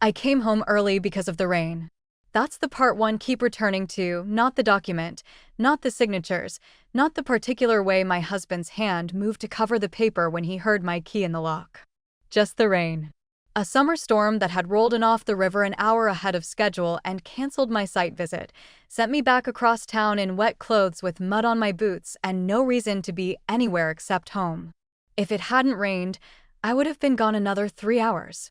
I came home early because of the rain. That's the part one keep returning to, not the document, not the signatures, not the particular way my husband's hand moved to cover the paper when he heard my key in the lock. Just the rain. A summer storm that had rolled in off the river an hour ahead of schedule and canceled my site visit, sent me back across town in wet clothes with mud on my boots and no reason to be anywhere except home. If it hadn't rained, I would have been gone another 3 hours.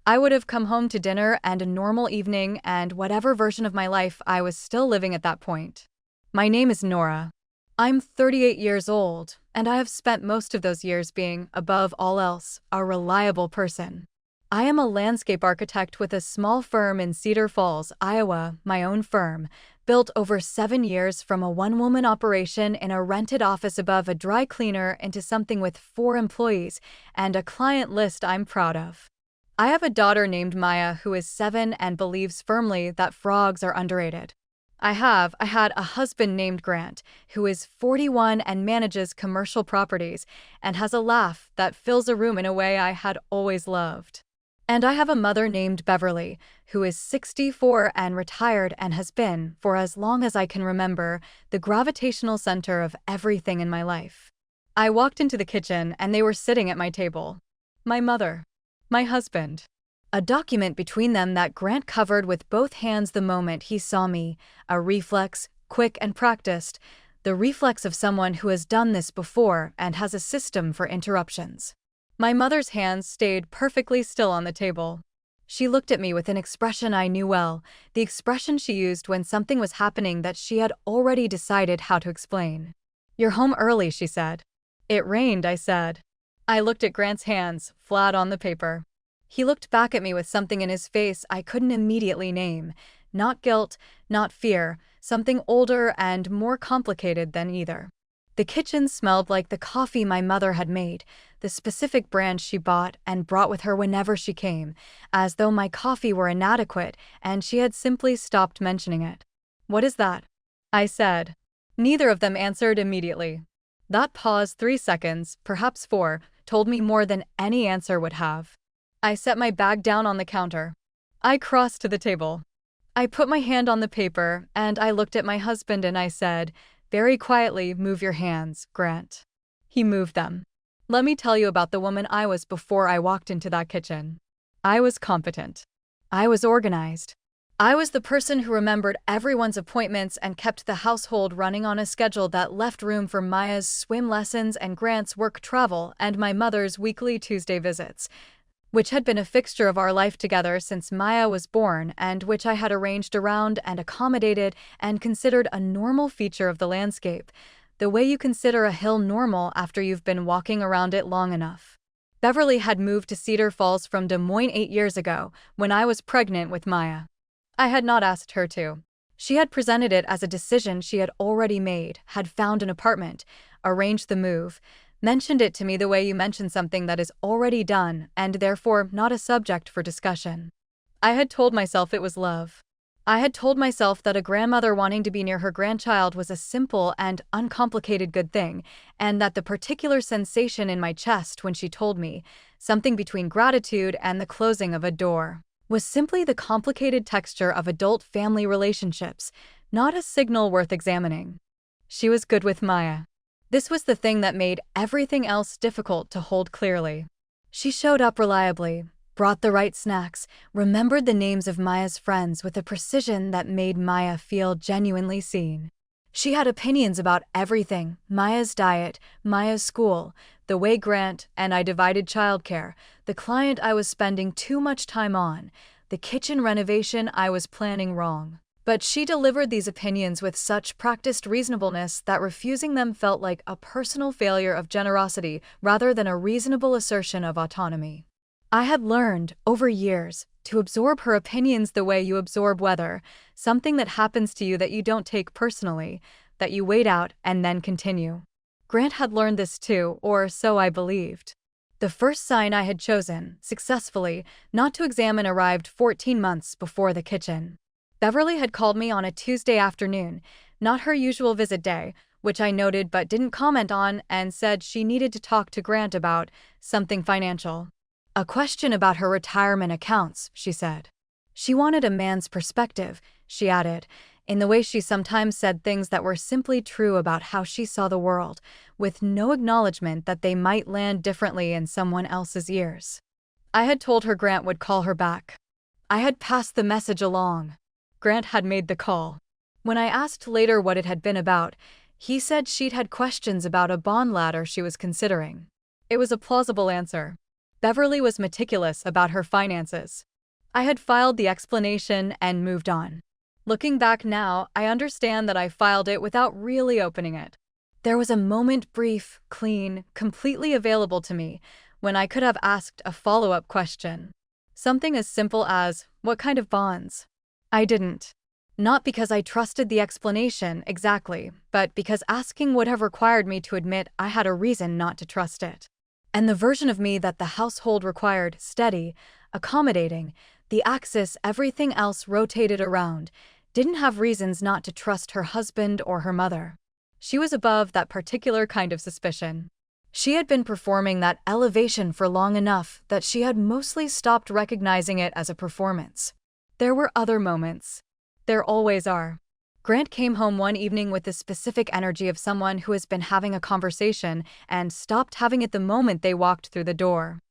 I would have come home to dinner and a normal evening and whatever version of my life I was still living at that point. My name is Nora. I'm 38 years old, and I have spent most of those years being, above all else, a reliable person. I am a landscape architect with a small firm in Cedar Falls, Iowa, my own firm, built over 7 years from a one-woman operation in a rented office above a dry cleaner into something with 4 employees and a client list I'm proud of. I have a daughter named Maya who is 7 and believes firmly that frogs are underrated. I had a husband named Grant, who is 41 and manages commercial properties and has a laugh that fills a room in a way I had always loved. And I have a mother named Beverly, who is 64 and retired and has been, for as long as I can remember, the gravitational center of everything in my life. I walked into the kitchen and they were sitting at my table. My mother. My husband. A document between them that Grant covered with both hands the moment he saw me, a reflex, quick and practiced, the reflex of someone who has done this before and has a system for interruptions. My mother's hands stayed perfectly still on the table. She looked at me with an expression I knew well, the expression she used when something was happening that she had already decided how to explain. "You're home early," she said. "It rained," I said. I looked at Grant's hands, flat on the paper. He looked back at me with something in his face I couldn't immediately name. Not guilt, not fear, something older and more complicated than either. The kitchen smelled like the coffee my mother had made, the specific brand she bought and brought with her whenever she came, as though my coffee were inadequate and she had simply stopped mentioning it. "What is that?" I said. Neither of them answered immediately. That pause, 3 seconds, perhaps 4, told me more than any answer would have. I set my bag down on the counter. I crossed to the table. I put my hand on the paper and I looked at my husband and I said, very quietly, "Move your hands, Grant." He moved them. Let me tell you about the woman I was before I walked into that kitchen. I was competent. I was organized. I was the person who remembered everyone's appointments and kept the household running on a schedule that left room for Maya's swim lessons and Grant's work travel and my mother's weekly Tuesday visits, which had been a fixture of our life together since Maya was born and which I had arranged around and accommodated and considered a normal feature of the landscape, the way you consider a hill normal after you've been walking around it long enough. Beverly had moved to Cedar Falls from Des Moines 8 years ago, when I was pregnant with Maya. I had not asked her to. She had presented it as a decision she had already made, had found an apartment, arranged the move, mentioned it to me the way you mention something that is already done and therefore not a subject for discussion. I had told myself it was love. I had told myself that a grandmother wanting to be near her grandchild was a simple and uncomplicated good thing, and that the particular sensation in my chest when she told me, something between gratitude and the closing of a door, was simply the complicated texture of adult family relationships, not a signal worth examining. She was good with Maya. This was the thing that made everything else difficult to hold clearly. She showed up reliably, brought the right snacks, remembered the names of Maya's friends with a precision that made Maya feel genuinely seen. She had opinions about everything: Maya's diet, Maya's school, the way Grant and I divided childcare, the client I was spending too much time on, the kitchen renovation I was planning wrong. But she delivered these opinions with such practiced reasonableness that refusing them felt like a personal failure of generosity rather than a reasonable assertion of autonomy. I had learned, over years, to absorb her opinions the way you absorb weather, something that happens to you that you don't take personally, that you wait out and then continue. Grant had learned this too, or so I believed. The first sign I had chosen, successfully, not to examine arrived 14 months before the kitchen. Beverly had called me on a Tuesday afternoon, not her usual visit day, which I noted but didn't comment on, and said she needed to talk to Grant about something financial. A question about her retirement accounts, she said. She wanted a man's perspective, she added, in the way she sometimes said things that were simply true about how she saw the world, with no acknowledgement that they might land differently in someone else's ears. I had told her Grant would call her back. I had passed the message along. Grant had made the call. When I asked later what it had been about, he said she'd had questions about a bond ladder she was considering. It was a plausible answer. Beverly was meticulous about her finances. I had filed the explanation and moved on. Looking back now, I understand that I filed it without really opening it. There was a moment, brief, clean, completely available to me, when I could have asked a follow-up question. Something as simple as, what kind of bonds? I didn't. Not because I trusted the explanation exactly, but because asking would have required me to admit I had a reason not to trust it. And the version of me that the household required, steady, accommodating, the axis everything else rotated around, didn't have reasons not to trust her husband or her mother. She was above that particular kind of suspicion. She had been performing that elevation for long enough that she had mostly stopped recognizing it as a performance. There were other moments. There always are. Grant came home one evening with the specific energy of someone who has been having a conversation and stopped having it the moment they walked through the door.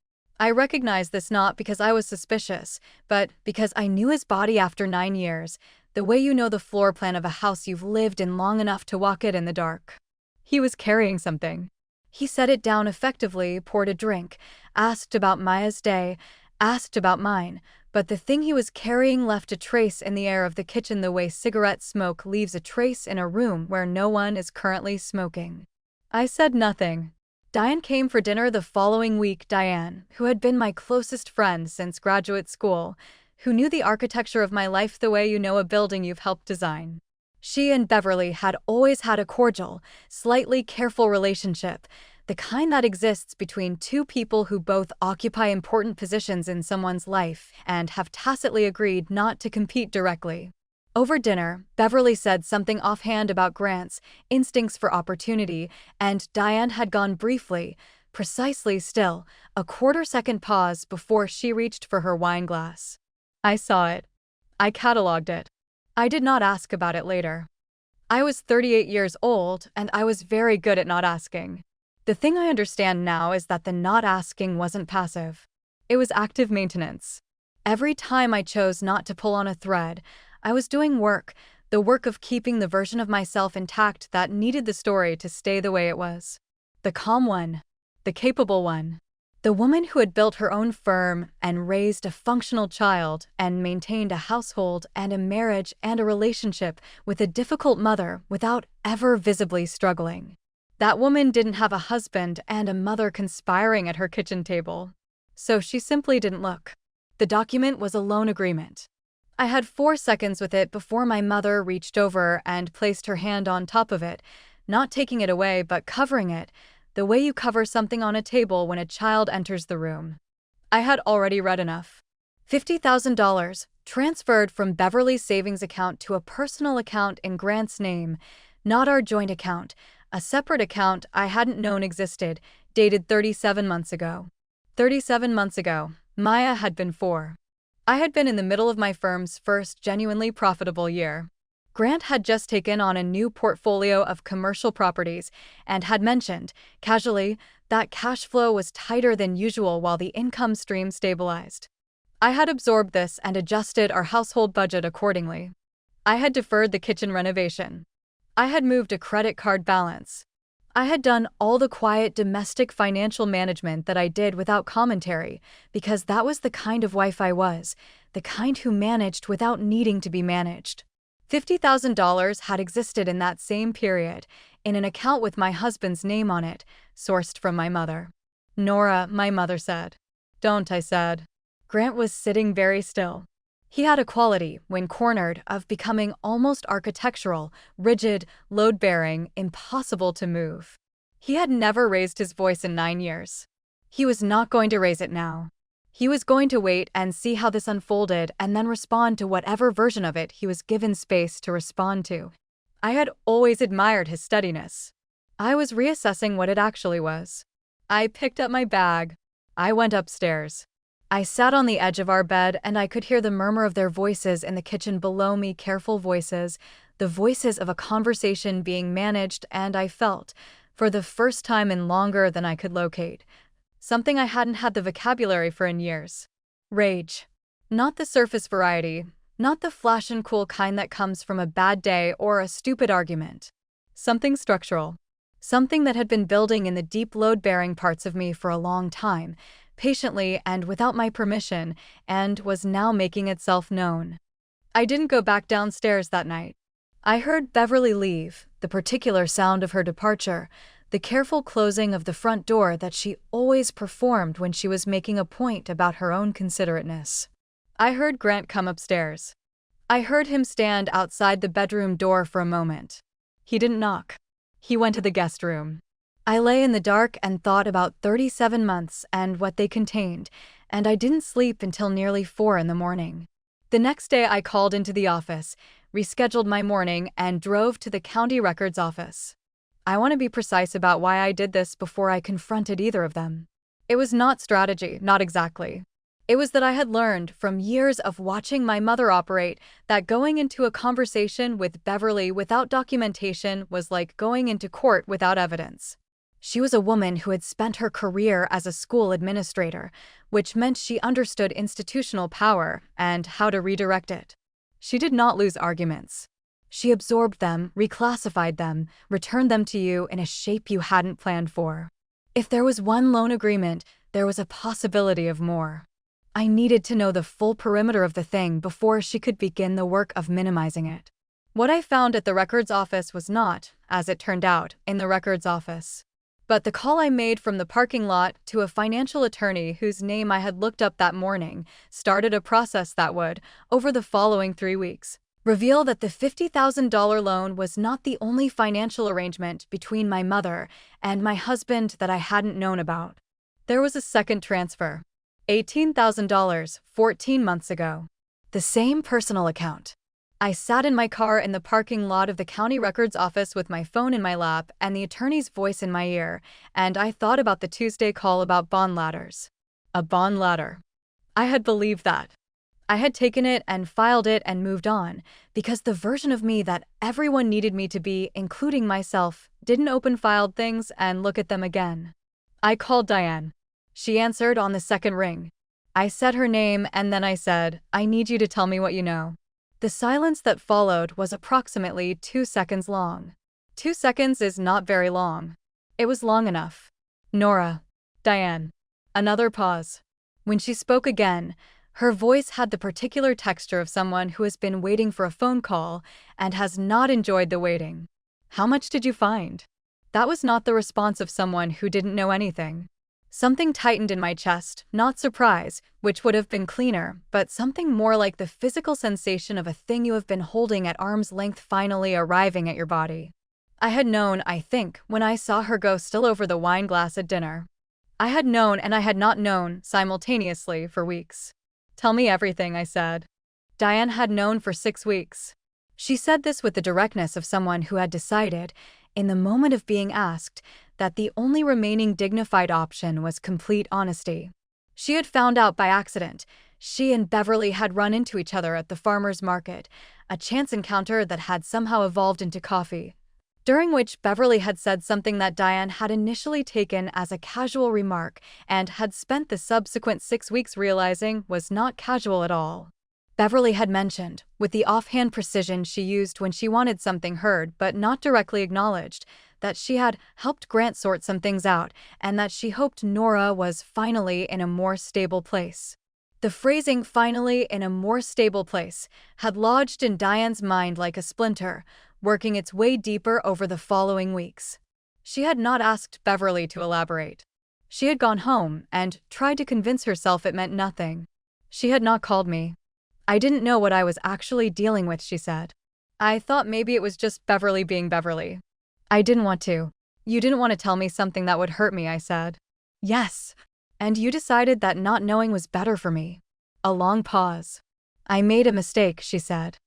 I recognized this not because I was suspicious, but because I knew his body after 9 years, the way you know the floor plan of a house you've lived in long enough to walk it in the dark. He was carrying something. He set it down effectively, poured a drink, asked about Maya's day, asked about mine, but the thing he was carrying left a trace in the air of the kitchen the way cigarette smoke leaves a trace in a room where no one is currently smoking. I said nothing. Diane came for dinner the following week. Diane, who had been my closest friend since graduate school, who knew the architecture of my life the way you know a building you've helped design. She and Beverly had always had a cordial, slightly careful relationship, the kind that exists between two people who both occupy important positions in someone's life and have tacitly agreed not to compete directly. Over dinner, Beverly said something offhand about Grant's instincts for opportunity, and Diane had gone briefly, precisely still, a quarter-second pause before she reached for her wine glass. I saw it. I catalogued it. I did not ask about it later. I was 38 years old, and I was very good at not asking. The thing I understand now is that the not asking wasn't passive. It was active maintenance. Every time I chose not to pull on a thread, I was doing work, the work of keeping the version of myself intact that needed the story to stay the way it was. The calm one. The capable one. The woman who had built her own firm and raised a functional child and maintained a household and a marriage and a relationship with a difficult mother without ever visibly struggling. That woman didn't have a husband and a mother conspiring at her kitchen table. So she simply didn't look. The document was a loan agreement. I had 4 seconds with it before my mother reached over and placed her hand on top of it, not taking it away but covering it, the way you cover something on a table when a child enters the room. I had already read enough. $50,000 transferred from Beverly's savings account to a personal account in Grant's name, not our joint account, a separate account I hadn't known existed, dated 37 months ago. 37 months ago, Maya had been 4. I had been in the middle of my firm's first genuinely profitable year. Grant had just taken on a new portfolio of commercial properties and had mentioned, casually, that cash flow was tighter than usual while the income stream stabilized. I had absorbed this and adjusted our household budget accordingly. I had deferred the kitchen renovation. I had moved a credit card balance. I had done all the quiet domestic financial management that I did without commentary, because that was the kind of wife I was, the kind who managed without needing to be managed. $50,000 had existed in that same period, in an account with my husband's name on it, sourced from my mother. Nora, my mother said. Don't, I said. Grant was sitting very still. He had a quality, when cornered, of becoming almost architectural, rigid, load-bearing, impossible to move. He had never raised his voice in 9 years. He was not going to raise it now. He was going to wait and see how this unfolded and then respond to whatever version of it he was given space to respond to. I had always admired his steadiness. I was reassessing what it actually was. I picked up my bag. I went upstairs. I sat on the edge of our bed and I could hear the murmur of their voices in the kitchen below me, careful voices, the voices of a conversation being managed, and I felt, for the first time in longer than I could locate, something I hadn't had the vocabulary for in years. Rage. Not the surface variety, not the flash and cool kind that comes from a bad day or a stupid argument. Something structural. Something that had been building in the deep load-bearing parts of me for a long time, patiently and without my permission, and was now making itself known. I didn't go back downstairs that night. I heard Beverly leave, the particular sound of her departure, the careful closing of the front door that she always performed when she was making a point about her own considerateness. I heard Grant come upstairs. I heard him stand outside the bedroom door for a moment. He didn't knock. He went to the guest room. I lay in the dark and thought about 37 months and what they contained, and I didn't sleep until nearly 4 in the morning. The next day I called into the office, rescheduled my morning, and drove to the county records office. I want to be precise about why I did this before I confronted either of them. It was not strategy, not exactly. It was that I had learned from years of watching my mother operate that going into a conversation with Beverly without documentation was like going into court without evidence. She was a woman who had spent her career as a school administrator, which meant she understood institutional power and how to redirect it. She did not lose arguments. She absorbed them, reclassified them, returned them to you in a shape you hadn't planned for. If there was one loan agreement, there was a possibility of more. I needed to know the full perimeter of the thing before she could begin the work of minimizing it. What I found at the records office was not, as it turned out, in the records office. But the call I made from the parking lot to a financial attorney whose name I had looked up that morning started a process that would, over the following 3 weeks, reveal that the $50,000 loan was not the only financial arrangement between my mother and my husband that I hadn't known about. There was a second transfer. $18,000, 14 months ago. The same personal account. I sat in my car in the parking lot of the county records office with my phone in my lap and the attorney's voice in my ear, and I thought about the Tuesday call about bond ladders. A bond ladder. I had believed that. I had taken it and filed it and moved on, because the version of me that everyone needed me to be, including myself, didn't open filed things and look at them again. I called Diane. She answered on the second ring. I said her name and then I said, "I need you to tell me what you know." The silence that followed was approximately 2 seconds long. 2 seconds is not very long. It was long enough. Nora. Diane. Another pause. When she spoke again, her voice had the particular texture of someone who has been waiting for a phone call and has not enjoyed the waiting. "How much did you find?" That was not the response of someone who didn't know anything. Something tightened in my chest, not surprise, which would have been cleaner, but something more like the physical sensation of a thing you have been holding at arm's length finally arriving at your body. I had known, I think, when I saw her go still over the wine glass at dinner. I had known and I had not known, simultaneously, for weeks. "Tell me everything," I said. Diane had known for 6 weeks. She said this with the directness of someone who had decided, in the moment of being asked, that the only remaining dignified option was complete honesty. She had found out by accident. She and Beverly had run into each other at the farmer's market, a chance encounter that had somehow evolved into coffee, during which Beverly had said something that Diane had initially taken as a casual remark and had spent the subsequent 6 weeks realizing was not casual at all. Beverly had mentioned, with the offhand precision she used when she wanted something heard but not directly acknowledged, that she had helped Grant sort some things out and that she hoped Nora was finally in a more stable place. The phrasing "finally in a more stable place" had lodged in Diane's mind like a splinter, working its way deeper over the following weeks. She had not asked Beverly to elaborate. She had gone home and tried to convince herself it meant nothing. She had not called me. "I didn't know what I was actually dealing with," she said. "I thought maybe it was just Beverly being Beverly." "I didn't want to." "You didn't want to tell me something that would hurt me," I said. "Yes. And you decided that not knowing was better for me." A long pause. "I made a mistake," she said.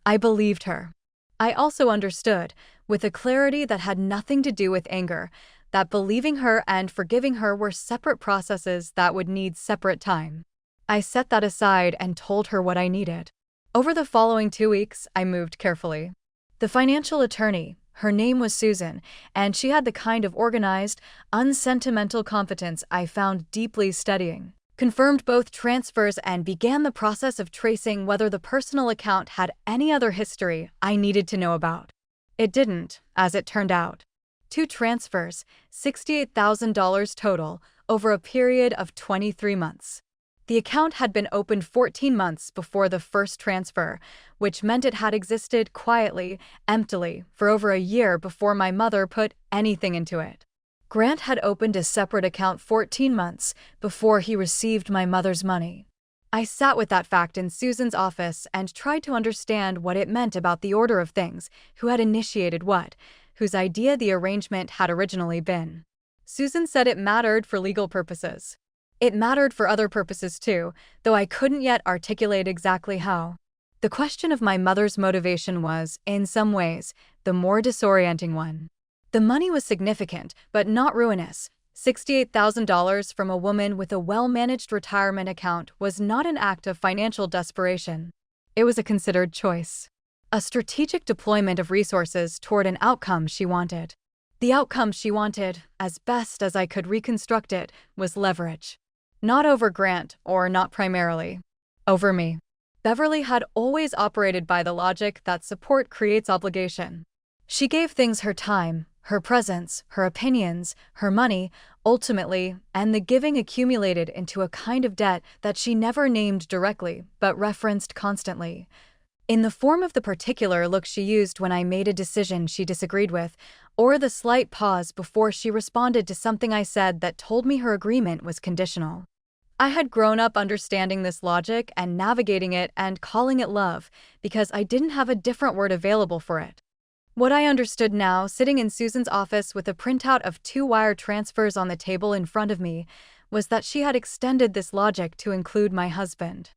I believed her. I also understood, with a clarity that had nothing to do with anger, that believing her and forgiving her were separate processes that would need separate time. I set that aside and told her what I needed. Over the following 2 weeks, I moved carefully. The financial attorney, her name was Susan, and she had the kind of organized, unsentimental competence I found deeply steadying, confirmed both transfers and began the process of tracing whether the personal account had any other history I needed to know about. It didn't, as it turned out. 2 transfers, $68,000 total, over a period of 23 months. The account had been opened 14 months before the first transfer, which meant it had existed quietly, emptily, for over a year before my mother put anything into it. Grant had opened a separate account 14 months before he received my mother's money. I sat with that fact in Susan's office and tried to understand what it meant about the order of things, who had initiated what, whose idea the arrangement had originally been. Susan said it mattered for legal purposes. It mattered for other purposes too, though I couldn't yet articulate exactly how. The question of my mother's motivation was, in some ways, the more disorienting one. The money was significant, but not ruinous. $68,000 from a woman with a well-managed retirement account was not an act of financial desperation. It was a considered choice. A strategic deployment of resources toward an outcome she wanted. The outcome she wanted, as best as I could reconstruct it, was leverage. Not over Grant, or not primarily. Over me. Beverly had always operated by the logic that support creates obligation. She gave things her time, her presence, her opinions, her money, ultimately, and the giving accumulated into a kind of debt that she never named directly, but referenced constantly. In the form of the particular look she used when I made a decision she disagreed with, or the slight pause before she responded to something I said that told me her agreement was conditional. I had grown up understanding this logic and navigating it and calling it love, because I didn't have a different word available for it. What I understood now, sitting in Susan's office with a printout of 2 wire transfers on the table in front of me, was that she had extended this logic to include my husband.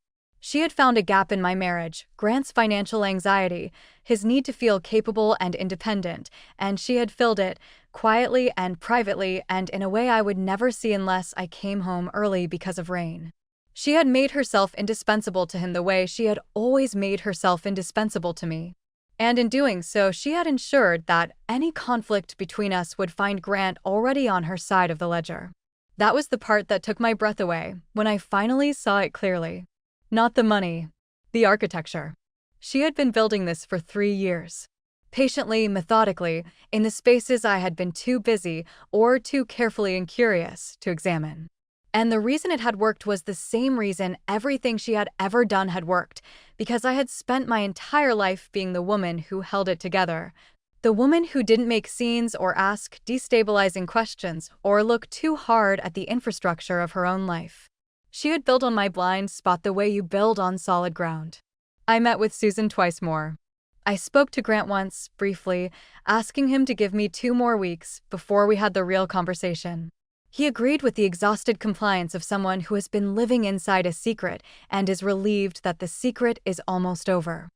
She had found a gap in my marriage, Grant's financial anxiety, his need to feel capable and independent, and she had filled it, quietly and privately and in a way I would never see unless I came home early because of rain. She had made herself indispensable to him the way she had always made herself indispensable to me. And in doing so, she had ensured that any conflict between us would find Grant already on her side of the ledger. That was the part that took my breath away, when I finally saw it clearly. Not the money, the architecture. She had been building this for 3 years. Patiently, methodically, in the spaces I had been too busy or too carefully and curious to examine. And the reason it had worked was the same reason everything she had ever done had worked, because I had spent my entire life being the woman who held it together. The woman who didn't make scenes or ask destabilizing questions or look too hard at the infrastructure of her own life. She had built on my blind spot the way you build on solid ground. I met with Susan twice more. I spoke to Grant once, briefly, asking him to give me 2 more weeks before we had the real conversation. He agreed with the exhausted compliance of someone who has been living inside a secret and is relieved that the secret is almost over.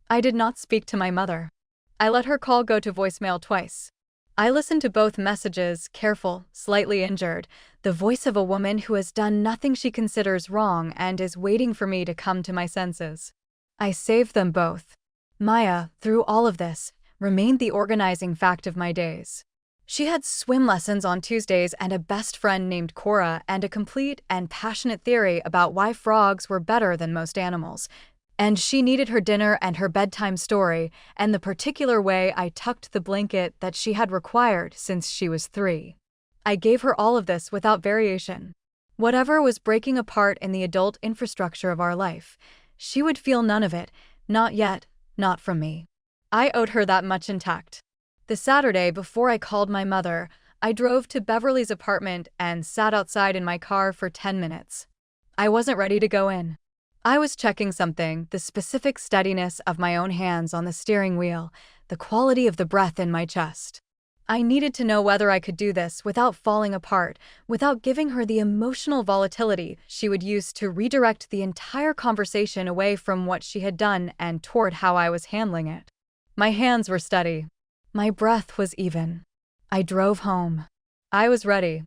I did not speak to my mother. I let her call go to voicemail twice. I listened to both messages, careful, slightly injured, the voice of a woman who has done nothing she considers wrong and is waiting for me to come to my senses. I saved them both. Maya, through all of this, remained the organizing fact of my days. She had swim lessons on Tuesdays and a best friend named Cora and a complete and passionate theory about why frogs were better than most animals. And she needed her dinner and her bedtime story and the particular way I tucked the blanket that she had required since she was 3. I gave her all of this without variation. Whatever was breaking apart in the adult infrastructure of our life, she would feel none of it, not yet, not from me. I owed her that much intact. The Saturday before I called my mother, I drove to Beverly's apartment and sat outside in my car for 10 minutes. I wasn't ready to go in. I was checking something, the specific steadiness of my own hands on the steering wheel, the quality of the breath in my chest. I needed to know whether I could do this without falling apart, without giving her the emotional volatility she would use to redirect the entire conversation away from what she had done and toward how I was handling it. My hands were steady. My breath was even. I drove home. I was ready.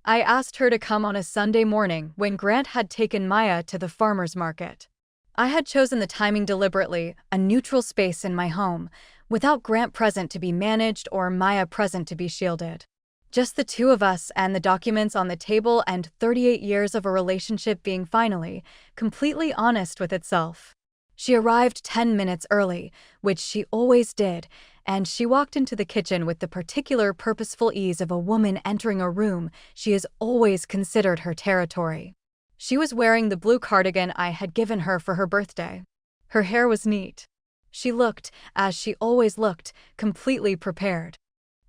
I asked her to come on a Sunday morning when Grant had taken Maya to the farmer's market. I had chosen the timing deliberately, a neutral space in my home, without Grant present to be managed or Maya present to be shielded. Just the two of us and the documents on the table and 38 years of a relationship being finally, completely honest with itself. She arrived 10 minutes early, which she always did, and she walked into the kitchen with the particular purposeful ease of a woman entering a room she has always considered her territory. She was wearing the blue cardigan I had given her for her birthday. Her hair was neat. She looked, as she always looked, completely prepared.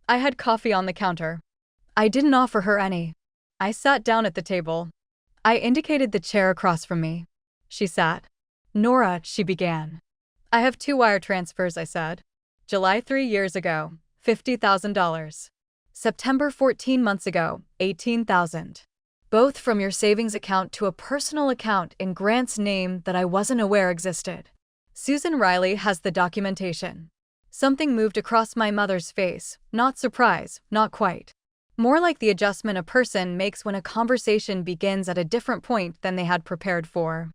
I had coffee on the counter. I didn't offer her any. I sat down at the table. I indicated the chair across from me. She sat. Nora, she began. I have 2 wire transfers, I said. July 3 years ago, $50,000. September 14 months ago, $18,000. Both from your savings account to a personal account in Grant's name that I wasn't aware existed. Susan Riley has the documentation. Something moved across my mother's face, not surprise, not quite. More like the adjustment a person makes when a conversation begins at a different point than they had prepared for.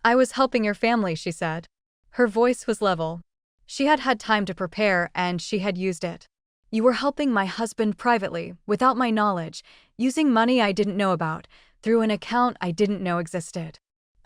I was helping your family, she said. Her voice was level. She had had time to prepare and she had used it. You were helping my husband privately, without my knowledge, using money I didn't know about, through an account I didn't know existed.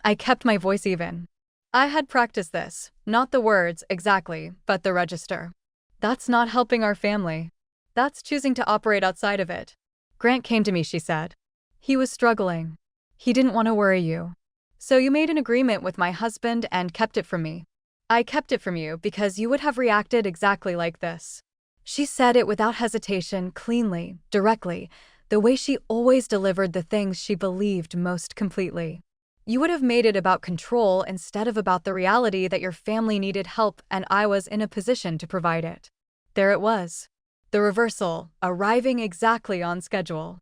I kept my voice even. I had practiced this, not the words exactly, but the register. That's not helping our family. That's choosing to operate outside of it. Grant came to me, she said. He was struggling. He didn't want to worry you. So you made an agreement with my husband and kept it from me. I kept it from you because you would have reacted exactly like this. She said it without hesitation, cleanly, directly, the way she always delivered the things she believed most completely. You would have made it about control instead of about the reality that your family needed help and I was in a position to provide it. There it was. The reversal, arriving exactly on schedule.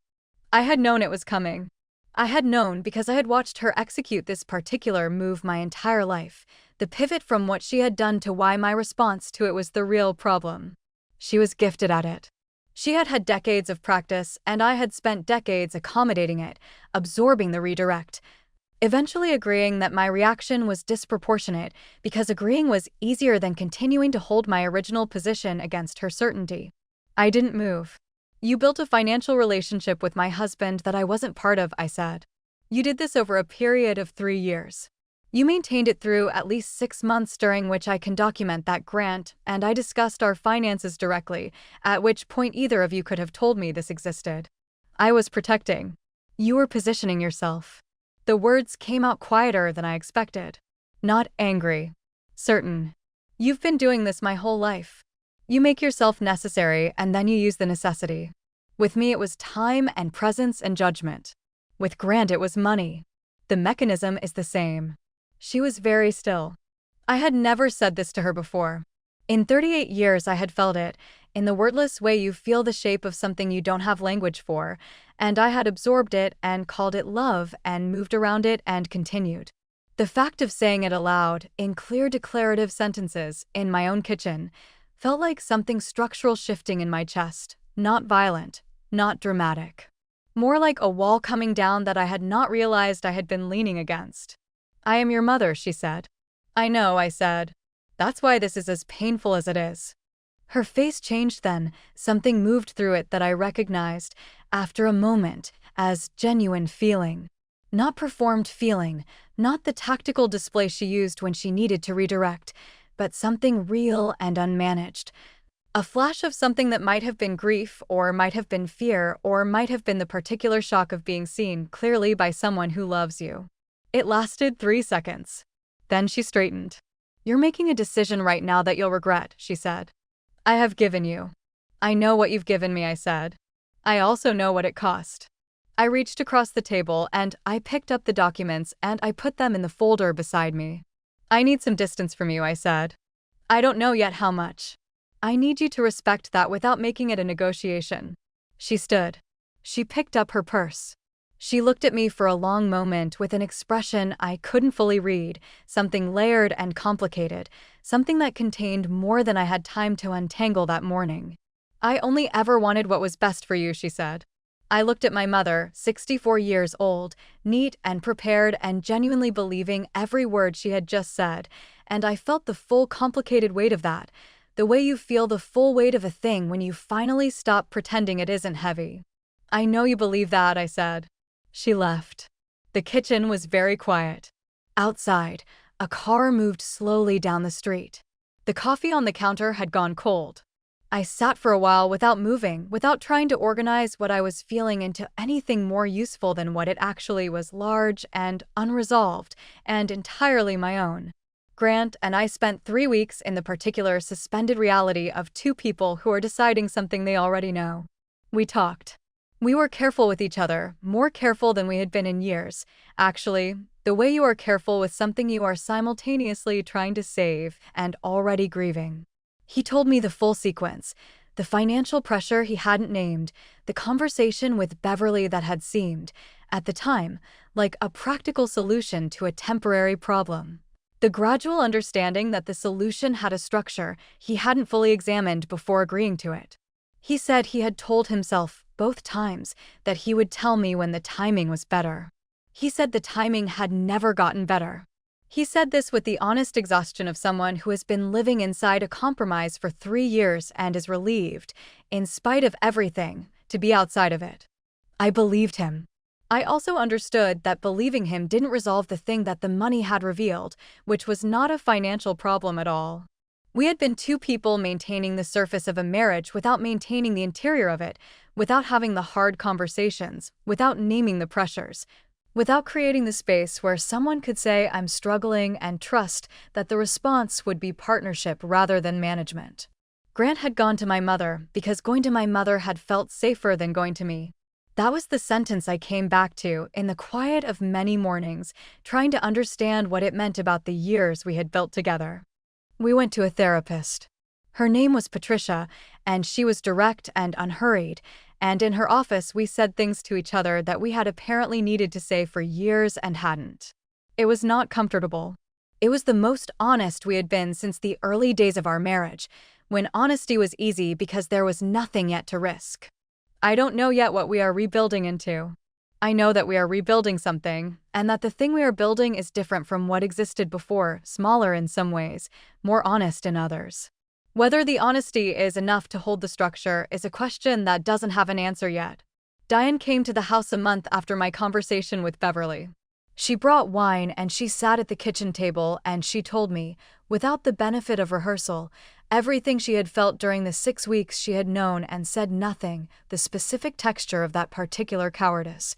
I had known it was coming. I had known because I had watched her execute this particular move my entire life, the pivot from what she had done to why my response to it was the real problem. She was gifted at it. She had had decades of practice, and I had spent decades accommodating it, absorbing the redirect, eventually agreeing that my reaction was disproportionate because agreeing was easier than continuing to hold my original position against her certainty. I didn't move. You built a financial relationship with my husband that I wasn't part of, I said. You did this over a period of 3 years. You maintained it through at least 6 months during which I can document that Grant and I discussed our finances directly, at which point either of you could have told me this existed. I was protecting. You were positioning yourself. The words came out quieter than I expected. Not angry. Certain. You've been doing this my whole life. You make yourself necessary and then you use the necessity. With me it was time and presence and judgment. With Grant it was money. The mechanism is the same. She was very still. I had never said this to her before. In 38 years I had felt it, in the wordless way you feel the shape of something you don't have language for, and I had absorbed it and called it love and moved around it and continued. The fact of saying it aloud, in clear declarative sentences, in my own kitchen, felt like something structural shifting in my chest, not violent, not dramatic. More like a wall coming down that I had not realized I had been leaning against. I am your mother, she said. I know, I said. That's why this is as painful as it is. Her face changed then, something moved through it that I recognized, after a moment, as genuine feeling. Not performed feeling, not the tactical display she used when she needed to redirect, but something real and unmanaged. A flash of something that might have been grief, or might have been fear, or might have been the particular shock of being seen clearly by someone who loves you. It lasted 3 seconds. Then she straightened. You're making a decision right now that you'll regret, she said. I have given you. I know what you've given me, I said. I also know what it cost. I reached across the table and I picked up the documents and I put them in the folder beside me. I need some distance from you, I said. I don't know yet how much. I need you to respect that without making it a negotiation. She stood. She picked up her purse. She looked at me for a long moment with an expression I couldn't fully read, something layered and complicated, something that contained more than I had time to untangle that morning. I only ever wanted what was best for you, she said. I looked at my mother, 64 years old, neat and prepared and genuinely believing every word she had just said, and I felt the full complicated weight of that, the way you feel the full weight of a thing when you finally stop pretending it isn't heavy. I know you believe that, I said. She left. The kitchen was very quiet. Outside, a car moved slowly down the street. The coffee on the counter had gone cold. I sat for a while without moving, without trying to organize what I was feeling into anything more useful than what it actually was: large and unresolved, and entirely my own. Grant and I spent 3 weeks in the particular suspended reality of two people who are deciding something they already know. We talked. We were careful with each other, more careful than we had been in years. Actually, the way you are careful with something you are simultaneously trying to save and already grieving. He told me the full sequence: the financial pressure he hadn't named, the conversation with Beverly that had seemed, at the time, like a practical solution to a temporary problem. The gradual understanding that the solution had a structure he hadn't fully examined before agreeing to it. He said he had told himself, both times, that he would tell me when the timing was better. He said the timing had never gotten better. He said this with the honest exhaustion of someone who has been living inside a compromise for 3 years and is relieved, in spite of everything, to be outside of it. I believed him. I also understood that believing him didn't resolve the thing that the money had revealed, which was not a financial problem at all. We had been two people maintaining the surface of a marriage without maintaining the interior of it, without having the hard conversations, without naming the pressures, without creating the space where someone could say I'm struggling and trust that the response would be partnership rather than management. Grant had gone to my mother because going to my mother had felt safer than going to me. That was the sentence I came back to in the quiet of many mornings, trying to understand what it meant about the years we had built together. We went to a therapist. Her name was Patricia, and she was direct and unhurried, and in her office we said things to each other that we had apparently needed to say for years and hadn't. It was not comfortable. It was the most honest we had been since the early days of our marriage, when honesty was easy because there was nothing yet to risk. I don't know yet what we are rebuilding into. I know that we are rebuilding something, and that the thing we are building is different from what existed before, smaller in some ways, more honest in others. Whether the honesty is enough to hold the structure is a question that doesn't have an answer yet. Diane came to the house a month after my conversation with Beverly. She brought wine and she sat at the kitchen table and she told me, without the benefit of rehearsal, everything she had felt during the 6 weeks she had known and said nothing, the specific texture of that particular cowardice.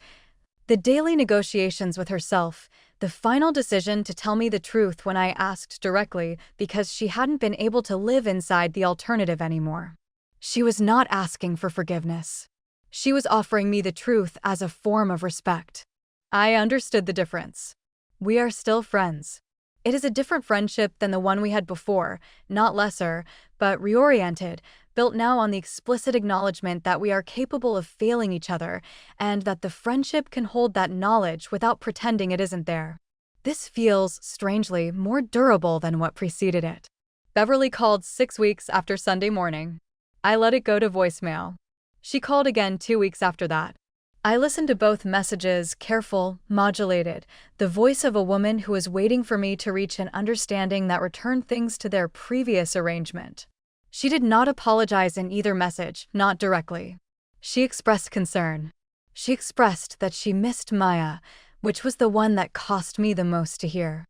The daily negotiations with herself, the final decision to tell me the truth when I asked directly because she hadn't been able to live inside the alternative anymore. She was not asking for forgiveness. She was offering me the truth as a form of respect. I understood the difference. We are still friends. It is a different friendship than the one we had before, not lesser, but reoriented, built now on the explicit acknowledgement that we are capable of failing each other, and that the friendship can hold that knowledge without pretending it isn't there. This feels, strangely, more durable than what preceded it. Beverly called 6 weeks after Sunday morning. I let it go to voicemail. She called again 2 weeks after that. I listened to both messages, careful, modulated, the voice of a woman who was waiting for me to reach an understanding that returned things to their previous arrangement. She did not apologize in either message, not directly. She expressed concern. She expressed that she missed Maya, which was the one that cost me the most to hear.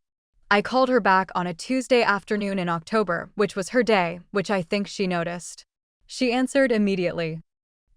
I called her back on a Tuesday afternoon in October, which was her day, which I think she noticed. She answered immediately.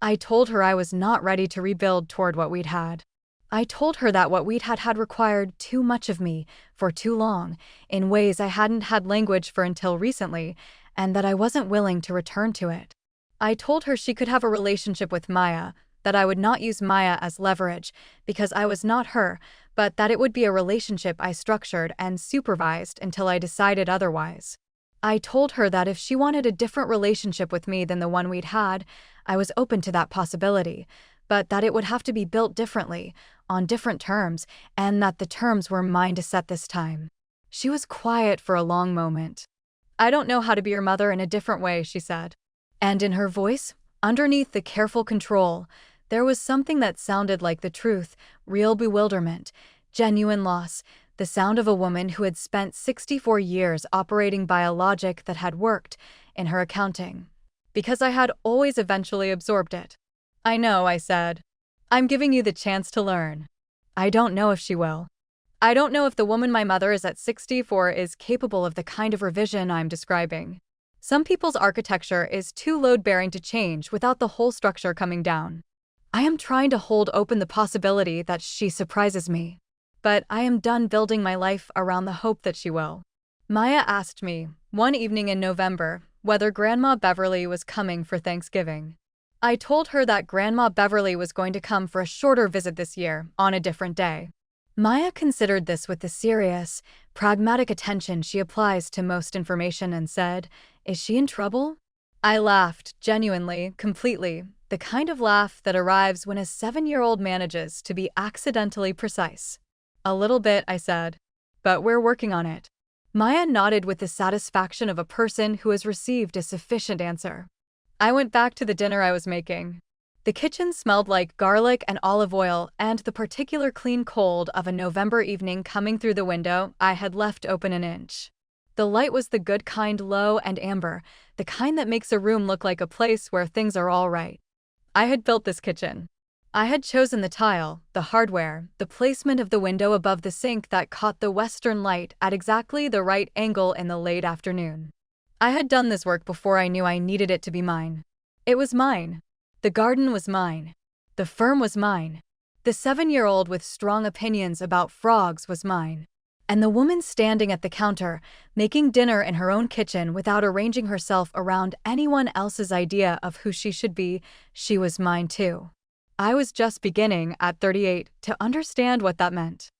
I told her I was not ready to rebuild toward what we'd had. I told her that what we'd had required too much of me for too long, in ways I hadn't had language for until recently, and that I wasn't willing to return to it. I told her she could have a relationship with Maya, that I would not use Maya as leverage, because I was not her, but that it would be a relationship I structured and supervised until I decided otherwise. I told her that if she wanted a different relationship with me than the one we'd had, I was open to that possibility, but that it would have to be built differently, on different terms, and that the terms were mine to set this time. She was quiet for a long moment. I don't know how to be your mother in a different way, she said. And in her voice, underneath the careful control, There was something that sounded like the truth, real bewilderment, genuine loss, the sound of a woman who had spent 64 years operating by a logic that had worked in her accounting. Because I had always eventually absorbed it. "I know," I said. "I'm giving you the chance to learn. I don't know if she will. I don't know if the woman my mother is at 64 is capable of the kind of revision I'm describing. Some people's architecture is too load-bearing to change without the whole structure coming down. I am trying to hold open the possibility that she surprises me. But I am done building my life around the hope that she will." Maya asked me, one evening in November, whether Grandma Beverly was coming for Thanksgiving. I told her that Grandma Beverly was going to come for a shorter visit this year, on a different day. Maya considered this with the serious, pragmatic attention she applies to most information and said, "Is she in trouble?" I laughed, genuinely, completely, the kind of laugh that arrives when a 7-year-old manages to be accidentally precise. "A little bit," I said. "But we're working on it." Maya nodded with the satisfaction of a person who has received a sufficient answer. I went back to the dinner I was making. The kitchen smelled like garlic and olive oil and the particular clean cold of a November evening coming through the window I had left open an inch. The light was the good kind, low and amber, the kind that makes a room look like a place where things are all right. I had built this kitchen. I had chosen the tile, the hardware, the placement of the window above the sink that caught the western light at exactly the right angle in the late afternoon. I had done this work before I knew I needed it to be mine. It was mine. The garden was mine. The firm was mine. The 7-year-old with strong opinions about frogs was mine. And the woman standing at the counter, making dinner in her own kitchen without arranging herself around anyone else's idea of who she should be, she was mine too. I was just beginning, at 38, to understand what that meant.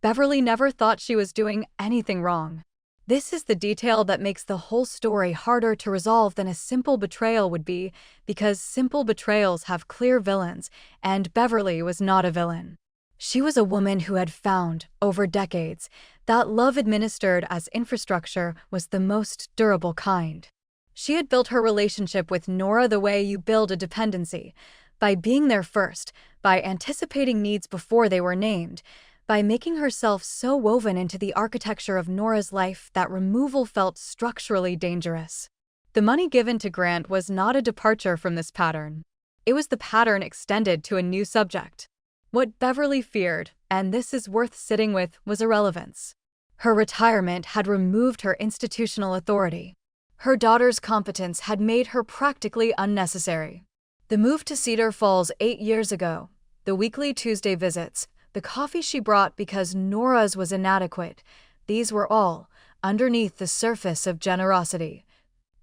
Beverly never thought she was doing anything wrong. This is the detail that makes the whole story harder to resolve than a simple betrayal would be, because simple betrayals have clear villains, and Beverly was not a villain. She was a woman who had found, over decades, that love administered as infrastructure was the most durable kind. She had built her relationship with Nora the way you build a dependency, by being there first, by anticipating needs before they were named, by making herself so woven into the architecture of Nora's life that removal felt structurally dangerous. The money given to Grant was not a departure from this pattern. It was the pattern extended to a new subject. What Beverly feared, and this is worth sitting with, was irrelevance. Her retirement had removed her institutional authority. Her daughter's competence had made her practically unnecessary. The move to Cedar Falls 8 years ago, the weekly Tuesday visits, the coffee she brought because Nora's was inadequate, these were all, underneath the surface of generosity.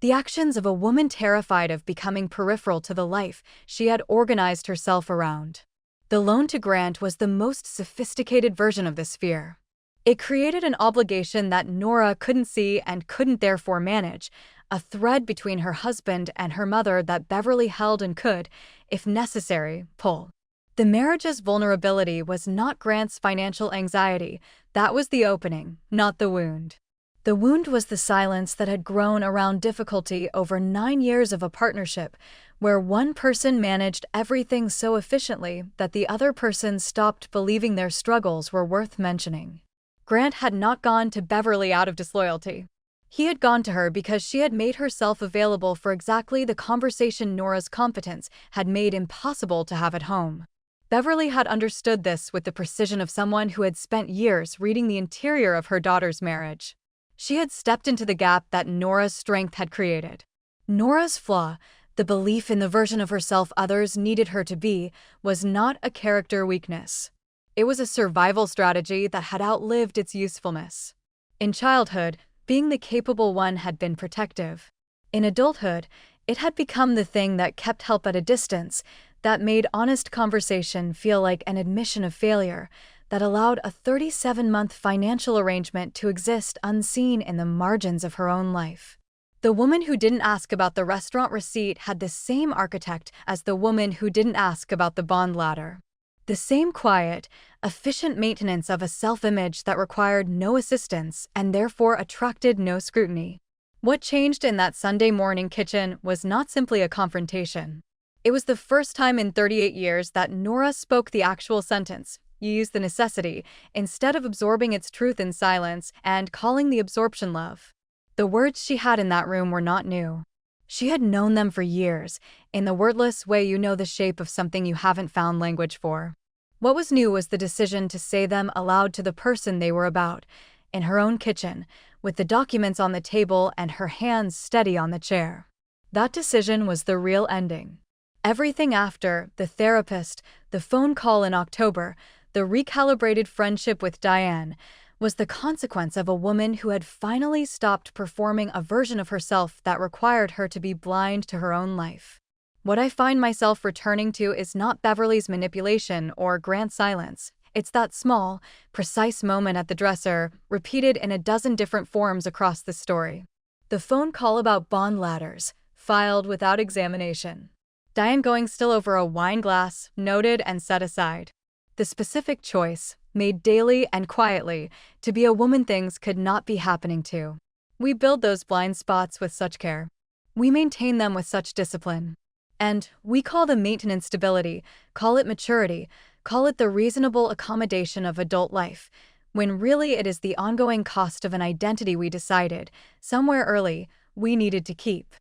The actions of a woman terrified of becoming peripheral to the life she had organized herself around. The loan to Grant was the most sophisticated version of this fear. It created an obligation that Nora couldn't see and couldn't therefore manage, a thread between her husband and her mother that Beverly held and could, if necessary, pull. The marriage's vulnerability was not Grant's financial anxiety, that was the opening, not the wound. The wound was the silence that had grown around difficulty over 9 years of a partnership, where one person managed everything so efficiently that the other person stopped believing their struggles were worth mentioning. Grant had not gone to Beverly out of disloyalty. He had gone to her because she had made herself available for exactly the conversation Nora's competence had made impossible to have at home. Beverly had understood this with the precision of someone who had spent years reading the interior of her daughter's marriage. She had stepped into the gap that Nora's strength had created. Nora's flaw, the belief in the version of herself others needed her to be, was not a character weakness. It was a survival strategy that had outlived its usefulness. In childhood, being the capable one had been protective. In adulthood, it had become the thing that kept help at a distance, that made honest conversation feel like an admission of failure, that allowed a 37-month financial arrangement to exist unseen in the margins of her own life. The woman who didn't ask about the restaurant receipt had the same architect as the woman who didn't ask about the bond ladder. The same quiet, efficient maintenance of a self-image that required no assistance and therefore attracted no scrutiny. What changed in that Sunday morning kitchen was not simply a confrontation. It was the first time in 38 years that Nora spoke the actual sentence. You use the necessity, instead of absorbing its truth in silence and calling the absorption love. The words she had in that room were not new. She had known them for years, in the wordless way you know the shape of something you haven't found language for. What was new was the decision to say them aloud to the person they were about, in her own kitchen, with the documents on the table and her hands steady on the chair. That decision was the real ending. Everything after, the therapist, the phone call in October, the recalibrated friendship with Diane, was the consequence of a woman who had finally stopped performing a version of herself that required her to be blind to her own life. What I find myself returning to is not Beverly's manipulation or Grant's silence. It's that small, precise moment at the dresser, repeated in a dozen different forms across the story. The phone call about bond ladders, filed without examination. Diane going still over a wine glass, noted and set aside. The specific choice, made daily and quietly, to be a woman things could not be happening to. We build those blind spots with such care. We maintain them with such discipline. And we call the maintenance stability, call it maturity, call it the reasonable accommodation of adult life, when really it is the ongoing cost of an identity we decided, somewhere early, we needed to keep.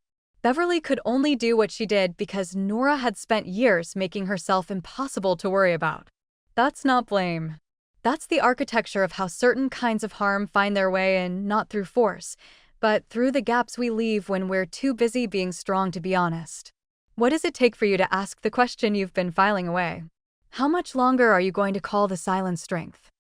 Beverly could only do what she did because Nora had spent years making herself impossible to worry about. That's not blame. That's the architecture of how certain kinds of harm find their way in, not through force, but through the gaps we leave when we're too busy being strong to be honest. What does it take for you to ask the question you've been filing away? How much longer are you going to call the silent strength?